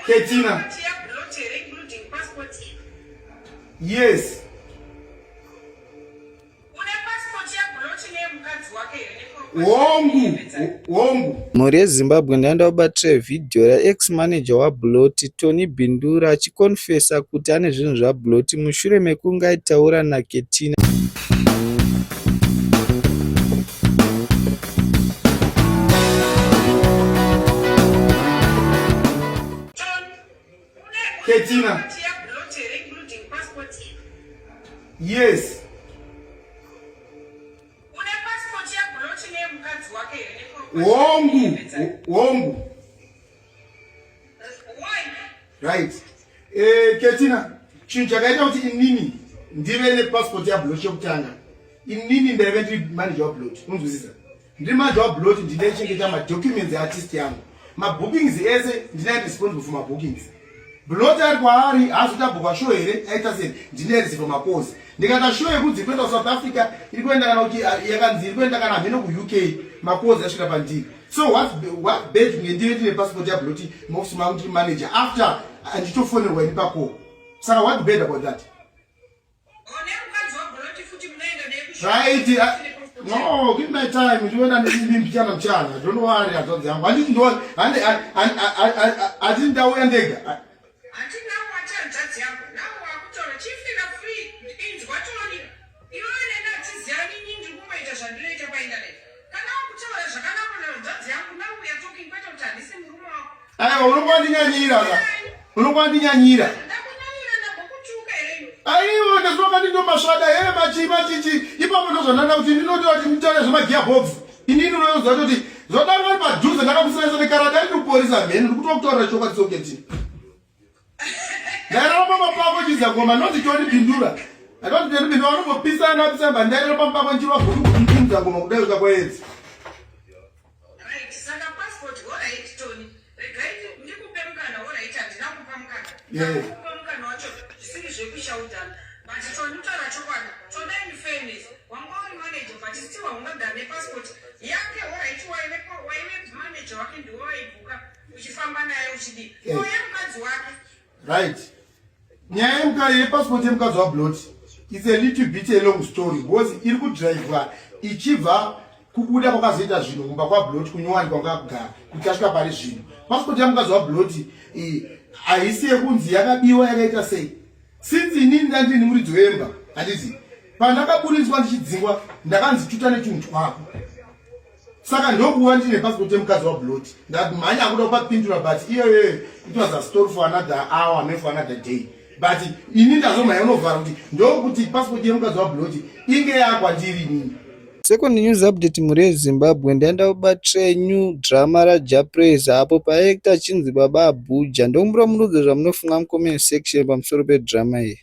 Ketina. Yes. Wongu. Mhuri yeZimbabwe ndaenda kubatira vhidhiyo raex manager waBloti Tony Bindura achikonfesa kuti ane zvinhu zvaBloti mushure mekunge aitaura naKetina. Ketina. Yes. Wongu. Right. Ketina, chinhu chakaita kuti inini ndive nepassport yaBloti yekutanga. Inini ndaive ndiri manager waBloti. Unozwisisa? Ndiri manager waBloti ndinaichengeta madocuments eartist yangu. Mabookings ese ndinai responsible for mabookings. Bloti ari kwaari hazotabhuka show here aita sei ndineri for mapose. Ndikata show yekudzi kwenda South Africa iri kuenda kana kuti yakanzi iri kuenda kana mheno kuUK mapose asvika pandiri. So what bad ngendive ndine passport yaBloti muofisi mangu ndiri manager after anditofonerwa ini pako. Saka what bad about that? Right. No, give me time. You don't need to be mchana. Don't worry about them. I didn't do it. I didn't do it. Unokwandinyanira. Aiwo ndazoka ndindo maswada machichi ipapo ndozonana kuti ndinoti kuti mutare zvemagearbox inini unoyoza kuti zodanga padhuze ndakamusanisa nekarada ndinoporisa mheni ndikutokutorera chokwadi soketi ndairapa mapako chizagoma noti Tony Bindura atoti Tony Bindura anopisana pisamba ndairapa mapako nchirwa kuti muzagoma kudai ukakwaedzi yeah. Right. Nyaya yemukadzi yepassport yemukadzi waBloti is a little bit a long story because iri kudhiraivwa ichibva kubuda kwakazoita zvinhu kumba kwaBloti kunyowani kwakagara kuti asvika pari zvinhu. Passport yemukadzi waBloti haisi yekunzi yakabiwa yakaita sei. Since inini ndandini muridzi wemba handiti pandakaburiswa ndichidzingwa ndakanzi tuta nechinhu twako. Saka ndokuva ndine passport yemukadzi waBloti ndati mhanya akuda kupapindura but it was a story for another hour maybe for another day. But ini ndazomhanya unovhara kuti ndokuti passport yemukadzi waBloti inge yakwandiri inini. Second news update mhuri yeZimbabwe ndaenda kubatira new drama raJaPraise apo paactor achinzi Baba Abuja. Ndokumbura murudzo zvamunofunga mucomment section pamusoro pedrama iyi.